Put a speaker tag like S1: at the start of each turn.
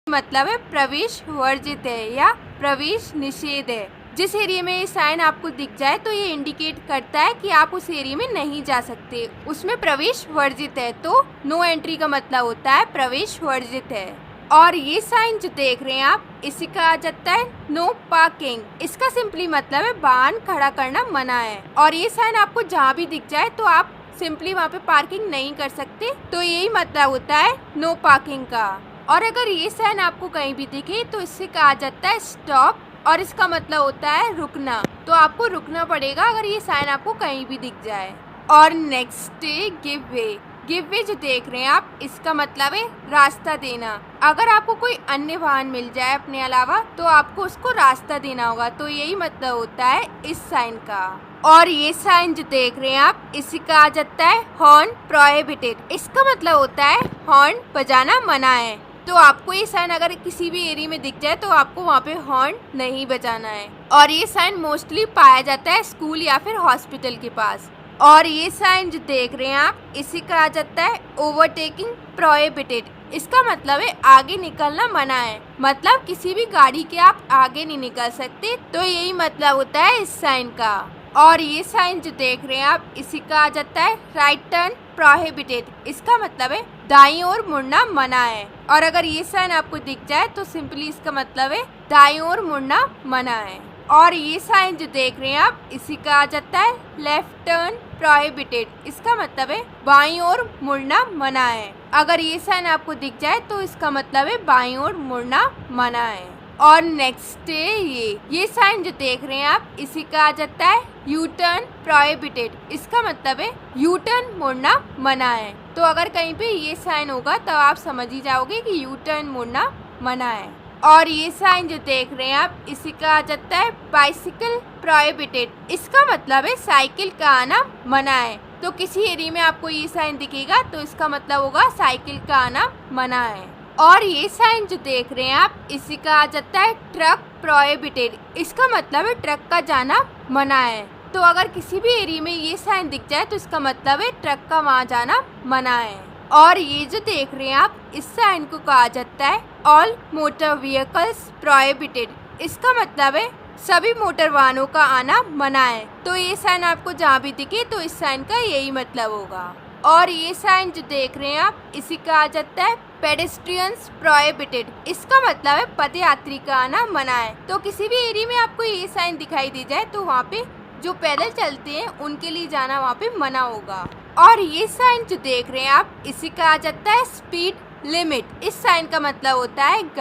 S1: मतलब है प्रवेश वर्जित है या प्रवेश निषेध है। जिस एरिया में ये साइन आपको दिख जाए तो ये इंडिकेट करता है कि आप उस एरिया में नहीं जा सकते, उसमें प्रवेश वर्जित है। तो नो एंट्री का मतलब होता है प्रवेश वर्जित है। और ये साइन जो देख रहे हैं आप, इसी का आ जाता है नो पार्किंग। इसका सिंपली मतलब है वाहन खड़ा करना मना है। और ये साइन आपको जहाँ भी दिख जाए तो आप सिंपली वहाँ पे पार्किंग नहीं कर सकते, तो यही मतलब होता है नो पार्किंग का। और अगर ये साइन आपको कहीं भी दिखे तो इससे कहा जाता है स्टॉप, और इसका मतलब होता है रुकना। तो आपको रुकना पड़ेगा अगर ये साइन आपको कहीं भी दिख जाए। और नेक्स्ट है गिव वे। गिव वे जो देख रहे हैं आप, इसका मतलब है रास्ता देना। अगर आपको कोई अन्य वाहन मिल जाए अपने अलावा तो आपको उसको रास्ता देना होगा, तो यही मतलब होता है इस साइन का। और ये साइन जो देख रहे हैं आप, इसी का आ जाता है हॉर्न प्रोहिबिटेड। इसका मतलब होता है हॉर्न बजाना मना है। तो आपको ये साइन अगर किसी भी एरिया में दिख जाए तो आपको वहाँ पे हॉर्न नहीं बजाना है। और ये साइन मोस्टली पाया जाता है स्कूल या फिर हॉस्पिटल के पास। और ये साइन जो देख रहे हैं आप, इसी का आ जाता है ओवरटेकिंग प्रोहिबिटेड। इसका मतलब है आगे निकलना मना है, मतलब किसी भी गाड़ी के आप आगे नहीं निकल सकते। तो यही मतलब होता है इस साइन का। और ये साइन जो देख रहे हैं आप, इसी का आ जाता है राइट टर्न प्रोहिबिटेड। इसका मतलब है दाईं ओर मुड़ना मना है। और अगर ये साइन आपको दिख जाए तो सिंपली इसका मतलब है दाईं ओर मुड़ना मना है। और ये साइन जो देख रहे हैं आप, इसी का आ जाता है लेफ्ट टर्न प्रोहिबिटेड। इसका मतलब है बाईं ओर मुड़ना मना है। अगर ये साइन आपको दिख जाए तो इसका मतलब है बाईं ओर मुड़ना मना है। और नेक्स्ट है ये साइन जो देख रहे हैं आप, इसी का आ जाता है यू टर्न प्रोहिबिटेड। इसका मतलब है यू टर्न मुड़ना मना है। तो अगर कहीं पे ये साइन होगा तो आप समझ ही जाओगे कि यू टर्न मुड़ना मना है। और ये साइन जो देख रहे हैं आप, इसी का आ जाता है बाइसिकल प्रोहिबिटेड। इसका मतलब है साइकिल का आना मना है। तो किसी एरिया में आपको ये साइन दिखेगा तो इसका मतलब होगा साइकिल का आना मना है। और ये साइन जो देख रहे हैं आप, इसी का आ जाता है ट्रक प्रोहिबिटेड। इसका मतलब है ट्रक का जाना मना है। तो अगर किसी भी एरिया में ये साइन दिख जाए तो इसका मतलब है ट्रक का वहाँ जाना मना है। और ये जो देख रहे हैं आप, इस साइन को कहा जाता है ऑल मोटर व्हीकल्स प्रोहिबिटेड। इसका मतलब है सभी मोटर वाहनों का आना मना है। तो ये साइन आपको जहाँ भी दिखे तो इस साइन का यही मतलब होगा। और ये साइन जो देख रहे हैं आप, इसी का आ जाता है पेडेस्ट्रियंस प्रोहिबिटेड। इसका मतलब है पदयात्री का आना मना है। तो किसी भी एरिया में आपको ये साइन दिखाई दी जाए तो वहाँ पे जो पैदल चलते हैं उनके लिए जाना वहाँ पे मना होगा। और ये साइन जो देख रहे हैं आप, इसी का आ जाता है स्पीड लिमिट। इस साइन का मतलब होता है